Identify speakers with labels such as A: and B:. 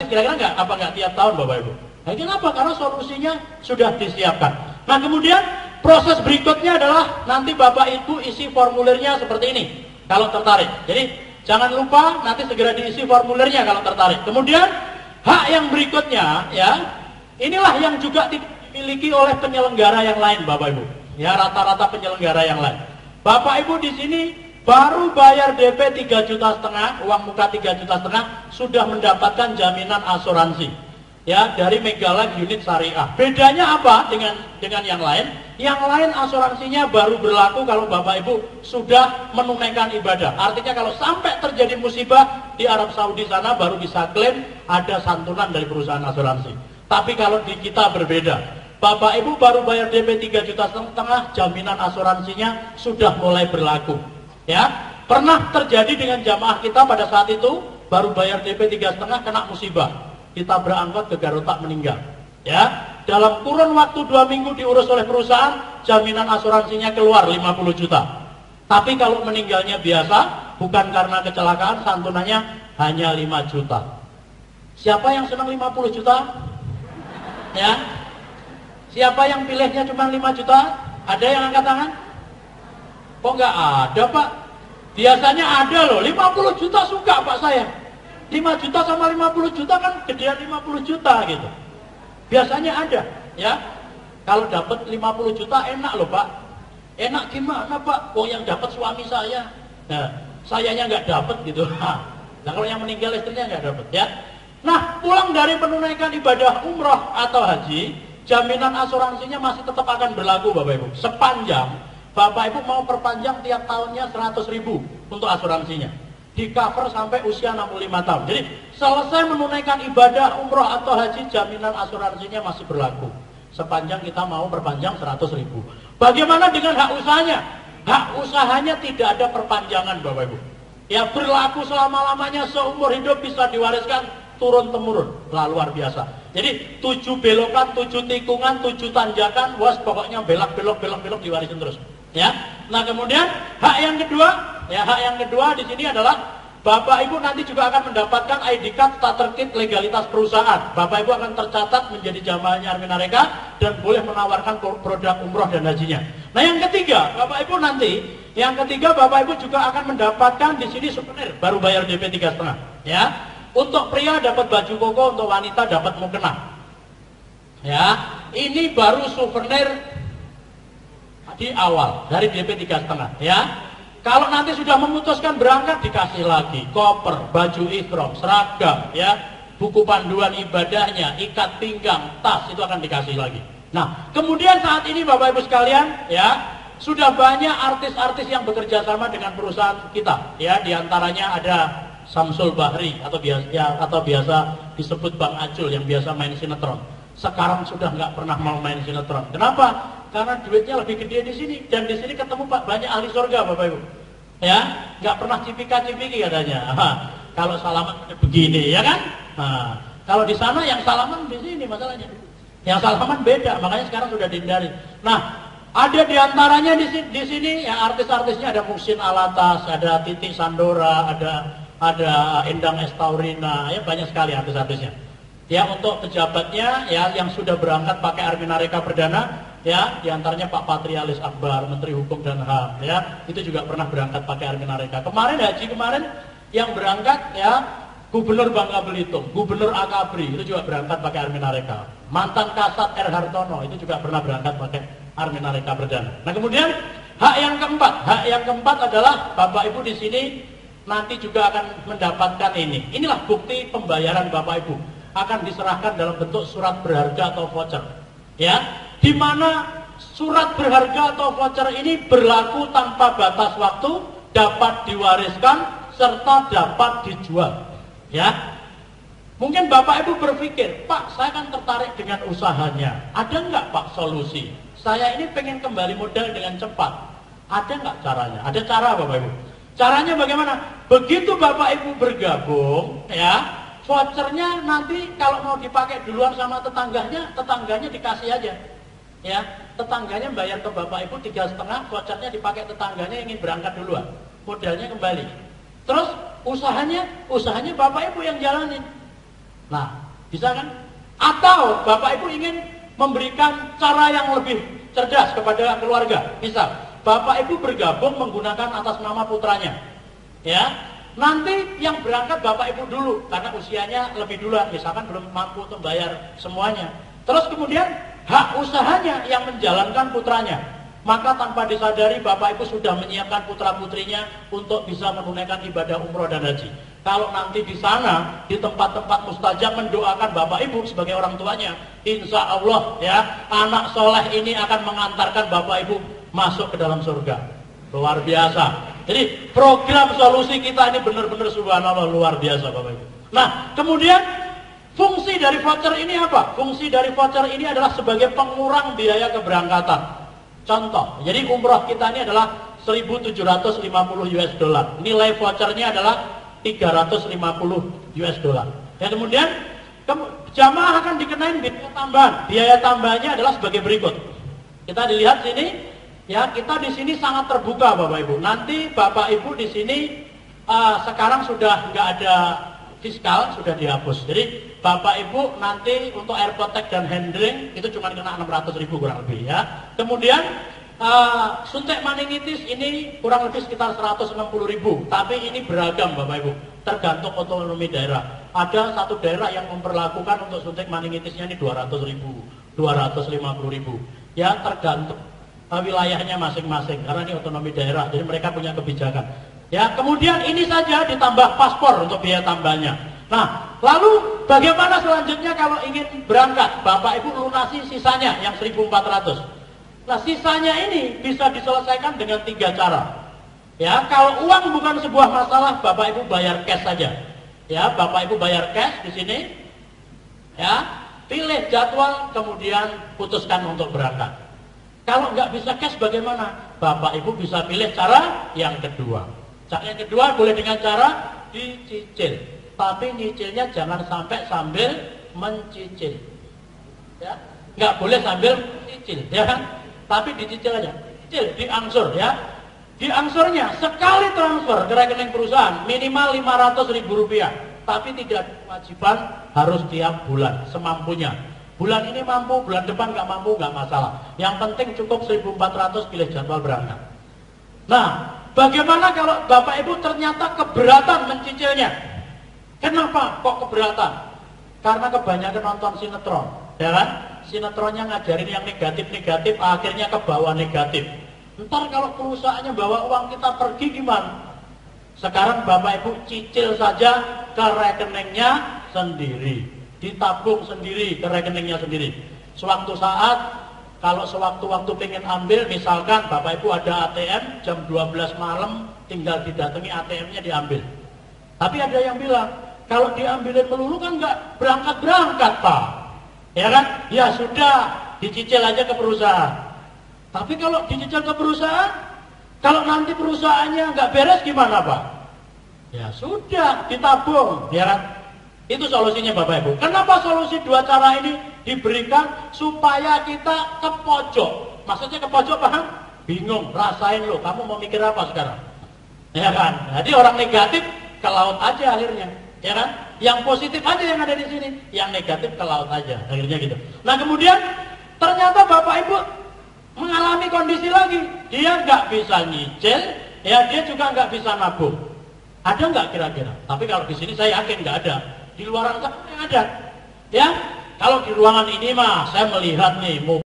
A: Kira-kira nggak tiap tahun Bapak Ibu? Nah, kenapa? Karena solusinya sudah disiapkan. Nah kemudian proses berikutnya adalah nanti Bapak Ibu isi formulirnya seperti ini kalau tertarik. Jadi jangan lupa nanti segera diisi formulirnya kalau tertarik. Kemudian hak yang berikutnya ya, inilah yang juga dimiliki oleh penyelenggara yang lain Bapak Ibu. Ya, rata-rata penyelenggara yang lain. Bapak Ibu di sini baru bayar DP 3,5 juta, uang muka 3,5 juta, sudah mendapatkan jaminan asuransi. Ya, dari Megalife unit syariah. Bedanya apa dengan yang lain? Yang lain asuransinya baru berlaku kalau Bapak Ibu sudah menunaikan ibadah. Artinya kalau sampai terjadi musibah di Arab Saudi sana baru bisa klaim ada santunan dari perusahaan asuransi. Tapi kalau di kita berbeda. Bapak Ibu baru bayar DP 3,5 juta, jaminan asuransinya sudah mulai berlaku. Ya, pernah terjadi dengan jamaah kita pada saat itu baru bayar DP 3,5 kena musibah. Kita berangkat ke Garut meninggal. Ya, dalam kurun waktu 2 minggu diurus oleh perusahaan, jaminan asuransinya keluar 50 juta. Tapi kalau meninggalnya biasa, bukan karena kecelakaan, santunannya hanya 5 juta. Siapa yang senang 50 juta? Ya. Siapa yang pilihnya cuma 5 juta? Ada yang angkat tangan? Kok nggak ada Pak? Biasanya ada loh, 50 juta suka Pak saya. 5 juta sama 50 juta kan gedean 50 juta gitu. Biasanya ada, ya. Kalau dapat 50 juta enak loh Pak. Enak gimana Pak? Oh yang dapat suami saya. Nah, sayanya nggak dapat gitu. Nah kalau yang meninggal istrinya nggak dapat, ya. Nah, pulang dari menunaikan ibadah umroh atau haji, jaminan asuransinya masih tetap akan berlaku Bapak Ibu. Sepanjang Bapak Ibu mau perpanjang tiap tahunnya 100.000 untuk asuransinya. Di cover sampai usia 65 tahun. Jadi selesai menunaikan ibadah umroh atau haji, jaminan asuransinya masih berlaku. Sepanjang kita mau perpanjang 100.000. Bagaimana dengan hak usahanya? Hak usahanya tidak ada perpanjangan Bapak Ibu. Ya berlaku selama-lamanya, seumur hidup, bisa diwariskan turun-temurun. Luar biasa. Jadi 7 belokan, 7 tikungan, 7 tanjakan, pokoknya belok diwarisin terus. Ya. Nah kemudian hak yang kedua di sini adalah Bapak Ibu nanti juga akan mendapatkan ID card starter kit legalitas perusahaan. Bapak Ibu akan tercatat menjadi jamaahnya Arminareka dan boleh menawarkan produk umroh dan hajinya. Nah yang ketiga, Bapak Ibu Bapak Ibu juga akan mendapatkan di sini souvenir, baru bayar DP 3,5. Ya. Untuk pria dapat baju koko, untuk wanita dapat mukena. Ya, ini baru souvenir di awal dari DP 3,5. Ya. Kalau nanti sudah memutuskan berangkat, dikasih lagi koper, baju ihram, seragam, ya, buku panduan ibadahnya, ikat pinggang, tas, itu akan dikasih lagi. Nah, kemudian saat ini Bapak Ibu sekalian, ya, sudah banyak artis-artis yang bekerja sama dengan perusahaan kita, ya, diantaranya ada Samsul Bahri atau biasa disebut Bang Acul yang biasa main sinetron. Sekarang sudah nggak pernah mau main sinetron. Kenapa? Karena duitnya lebih gede di sini, dan di sini ketemu banyak ahli surga Bapak Ibu. Ya, nggak pernah cipika-cipiki katanya. Kalau salaman begini, ya kan? Kalau di sana yang salaman di sini masalahnya. Yang salaman beda, makanya sekarang sudah dihindari. Nah, ada diantaranya di sini ya, artis-artisnya ada Muhsin Alatas, ada Titi Sandora, ada Endang Estaurina, ya banyak sekali artis-artisnya. Ya, untuk pejabatnya ya yang sudah berangkat pakai Arminareka Perdana, ya diantaranya Pak Patrialis Akbar, Menteri Hukum dan HAM, ya itu juga pernah berangkat pakai Arminareka. Kemarin haji yang berangkat ya Gubernur Bangka Belitung, Gubernur Akabri itu juga berangkat pakai Arminareka. Mantan Kasat R Hartono itu juga pernah berangkat pakai Arminareka Perdana. Nah kemudian hak yang keempat adalah Bapak Ibu di sini nanti juga akan mendapatkan ini. Inilah bukti pembayaran Bapak Ibu, akan diserahkan dalam bentuk surat berharga atau voucher. Ya, di mana surat berharga atau voucher ini berlaku tanpa batas waktu, dapat diwariskan serta dapat dijual. Ya, mungkin Bapak Ibu berpikir, Pak, saya kan tertarik dengan usahanya. Ada nggak Pak solusi? Saya ini pengen kembali modal dengan cepat. Ada nggak caranya? Ada cara Bapak Ibu. Caranya bagaimana? Begitu Bapak Ibu bergabung, ya. Vouchernya nanti kalau mau dipakai duluan sama tetangganya dikasih aja. Ya, tetangganya bayar ke Bapak Ibu 3,5, vouchernya dipakai tetangganya yang ingin berangkat duluan. Modalnya kembali. Terus usahanya Bapak Ibu yang jalanin. Nah, bisa kan? Atau Bapak Ibu ingin memberikan cara yang lebih cerdas kepada keluarga. Misal, Bapak Ibu bergabung menggunakan atas nama putranya. Ya, nanti yang berangkat Bapak Ibu dulu karena usianya lebih duluan, misalkan belum mampu untuk bayar semuanya. Terus kemudian hak usahanya yang menjalankan putranya. Maka tanpa disadari Bapak Ibu sudah menyiapkan putra-putrinya untuk bisa menunaikan ibadah umroh dan haji. Kalau nanti di sana, di tempat-tempat mustajab mendoakan Bapak Ibu sebagai orang tuanya, insya Allah ya, anak soleh ini akan mengantarkan Bapak Ibu masuk ke dalam surga. Luar biasa. Jadi program solusi kita ini benar-benar subhanallah luar biasa Bapak Ibu. Nah, kemudian fungsi dari voucher ini apa? Fungsi dari voucher ini adalah sebagai pengurang biaya keberangkatan. Contoh, jadi umroh kita ini adalah 1.750 US dollar. Nilai vouchernya adalah 350 US dollar. Dan kemudian jamaah akan dikenain biaya tambahan. Biaya tambahannya adalah sebagai berikut. Kita dilihat sini, ya kita di sini sangat terbuka Bapak Ibu. Nanti Bapak Ibu di sini sekarang sudah nggak ada fiskal, sudah dihapus. Jadi Bapak Ibu nanti untuk airport tax dan handling itu cuma kena 600.000 kurang lebih ya. Kemudian suntik meningitis ini kurang lebih sekitar 160.000. Tapi ini beragam Bapak Ibu, tergantung otonomi daerah. Ada satu daerah yang memperlakukan untuk suntik meningitisnya ini 200.000, 250.000. Ya tergantung wilayahnya masing-masing karena ini otonomi daerah. Jadi mereka punya kebijakan. Ya, kemudian ini saja ditambah paspor untuk biaya tambahnya. Nah, lalu bagaimana selanjutnya kalau ingin berangkat? Bapak Ibu lunasi sisanya yang 1.400. Nah, sisanya ini bisa diselesaikan dengan 3 cara. Ya, kalau uang bukan sebuah masalah, Bapak Ibu bayar cash saja. Ya, Bapak Ibu bayar cash di sini. Ya, pilih jadwal kemudian putuskan untuk berangkat. Kalau nggak bisa cash bagaimana? Bapak Ibu bisa pilih cara yang kedua. Cara yang kedua boleh dengan cara dicicil, tapi nyicilnya jangan sampai sambil mencicil, ya, nggak boleh sambil mencicil, ya kan? Tapi dicicil aja, cicil, diangsur, ya, diangsurnya sekali transfer ke rekening perusahaan minimal 500.000 rupiah, tapi tidak kewajiban harus tiap bulan, semampunya. Bulan ini mampu, bulan depan nggak mampu, nggak masalah. Yang penting cukup 1.400 pilih jadwal berangkat. Nah, bagaimana kalau Bapak Ibu ternyata keberatan mencicilnya? Kenapa kok keberatan? Karena kebanyakan nonton sinetron, ya kan? Sinetronnya ngajarin yang negatif-negatif, akhirnya ke bawah negatif. Ntar kalau perusahaannya bawa uang kita pergi gimana? Sekarang Bapak Ibu cicil saja ke rekeningnya sendiri, ditabung sendiri ke rekeningnya sendiri. Sewaktu saat, kalau sewaktu-waktu pengen ambil, misalkan Bapak Ibu ada ATM jam 12 malam, tinggal didatangi ATM-nya diambil. Tapi ada yang bilang, kalau diambilin melulu kan nggak berangkat-berangkat Pak. Ya kan? Ya sudah, dicicil aja ke perusahaan. Tapi kalau dicicil ke perusahaan, kalau nanti perusahaannya nggak beres gimana Pak? Ya sudah, ditabung, ya kan? Itu solusinya Bapak Ibu. Kenapa solusi 2 cara ini diberikan? Supaya kita ke pojok. Maksudnya ke pojok paham? Bingung, rasain lo, kamu mau mikir apa sekarang? Ya kan? Jadi orang negatif ke laut aja akhirnya, ya kan? Yang positif aja yang ada di sini, yang negatif ke laut aja, akhirnya gitu. Nah kemudian ternyata Bapak Ibu mengalami kondisi lagi, dia nggak bisa nyicil, ya dia juga nggak bisa nabung. Ada nggak kira-kira? Tapi kalau di sini saya yakin nggak ada. Di luar sana yang ada, ya. Kalau di ruangan ini mah saya melihat nih